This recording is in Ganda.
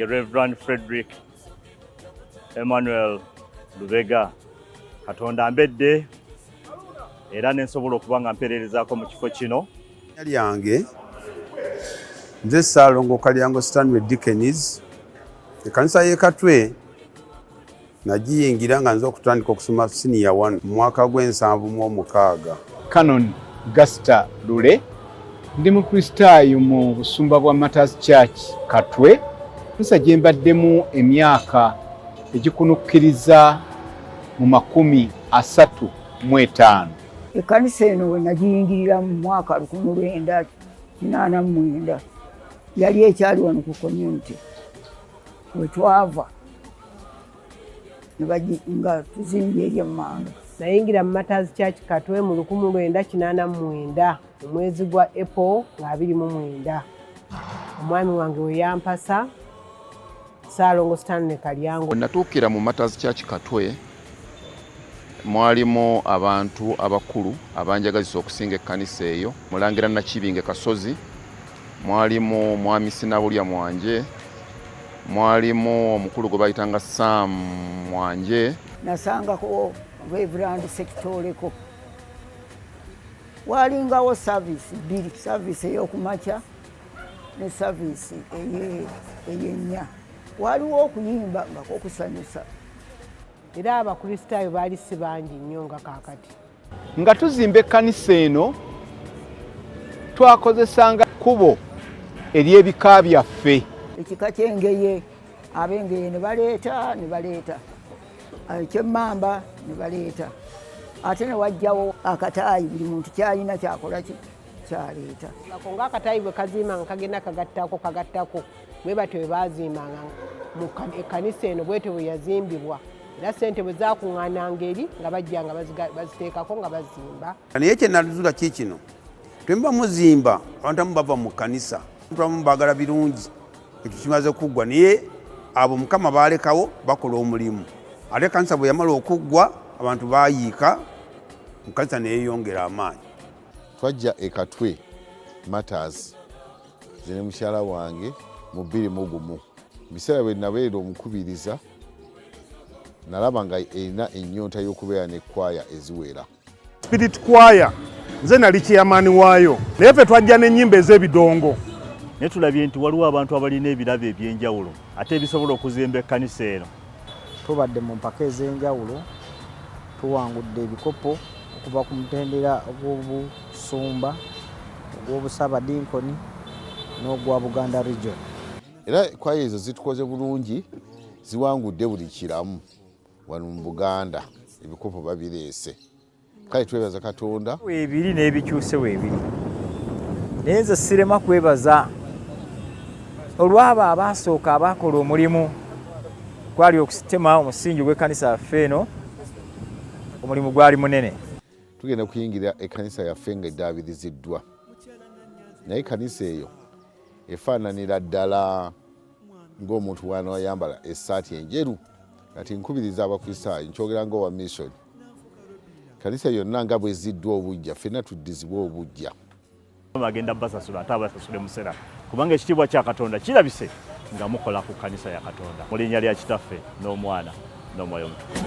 wange Reverend Frederick Emmanuel Lubega Katonda ambedde era nensobola okuba nga mpererezaako mu kifo kino. Yange nze Ssaalongo Kalyango Stanley Dickens Ekkanisa y'e Katwe nagiyingira nga nze okutandika okusoma senior 1 mu mwaka gw'ensanvu Canon Gasta Lule ndi mukristaayo mu busumba bwa Martyrs Church Katwe nsa gye mbaddemu emyaka egikunukkiriza mu 35. Ekkanisa eno we nagiyingirira mu mwaka 1989 yali ekyali wano ku community we twava nga tuzimbye eri emmanga. Nayingira mu Martyrs Church Katwe mu 1989 mu mwezi gwa April nga 29. Omwami wange we yampasa Ssaalongo Stanley Kalyango. Natuukira mu Martyrs Church Katwe mwalimu abantu abakulu abanjagazisa okusinga ekkanisa eyo. Mulangira Nakibinge Kasozi, mwalimu mwami Sinabulya Mwanje, mwalimu omukulu gwe bayitanga Sam Mwanje. Nasangako Reverend Sekitoleko. Walingawo service bbiri, service ey'okumakya ne service ey'ennya. Waliwo okuyimba nga k'okusanyusa. Era abakristaayo baali si bangi nnyo nga kaakati. Nga tuzimba ekkanisa eno twakozesanga kkubo ery'ebika byaffe. Ekika ky'Engeye, ab'Engeye ne baleeta eky'Emmamba ne baleeta, ate ne wajjawo akataayi, buli muntu kyalina kyakola kyaleeta. Ako ng'akataayi bwe kaziima nga kagenda kagattako bwe batyo bwe baazimbanga mu ekkanisa eno bwetyo bwe yazimbibwa. Era ssente bwe zaakuŋŋaananga eri nga bajja nga baziteekako nga bazimba. Naye kye naluzula kino twemba muzimba abantu abamu bava mu kkanisa abamu baagala birungi ekyo kimaze kuggwa, naye abo Mukama baalekawo bakola omulimu. Ate ekkanisa bwe yamala okuggwa abantu baayiika, ekkanisa neeyongera amaanyi. Twajja e Katwe Martyrs nze ne mukyala wange mu 2021. Biseera bwe nabeera omukubiriza nalaba nga erina ennyonta y'okubeera n'ekkwaya eziwera. Spirit choir nze nali chairman waayo, naye ffe twajja n'ennyimba ez'ebidongo. Naye tulabye nti waliwo abantu abalina ebirabo eby'enjawulo ate ebisobola okuzimba ekkanisa eno. Tubadde mu mpaka ez'enjawulo, tuwangudde ebikopo okuva ku mutendera ogw'obusumba, ogw'obusabadinkoni n'ogwa Buganda Region. Era kwaya ezo zitukoze bulungi, ziwangudde buli kiramu wano mu Buganda, ebikopo babireese. Kale twebaza Katonda. Weebiri n'ebikyuse weebiri. Naye nze sirema kwebaza olw'abo abaasooka abaakola omulimu gwali okusitema omusingi gw'ekkanisa yaffe eno. Omulimu gwali munene. Tugenda kuyingira ekkanisa yaffe nga eddaabiriziddwa. Naye ekkanisa eyo efaananira ddala ng'omuntu wano ayambala essaati enjeru. Kati nkubiriza abakristaayo nkyogera ng'owa mission. Ekkanisa yonna nga bw'eziddwa obujja, ffenna tuddizibwa obujja. Bagenda basasula ate abasasule musera kubanga ekitiibwa kya Katonda kirabise nga mukola ku kkanisa ya Katonda mu linnya lya Kitaffe n'Omwana n'Omwoyo Omutukuvu.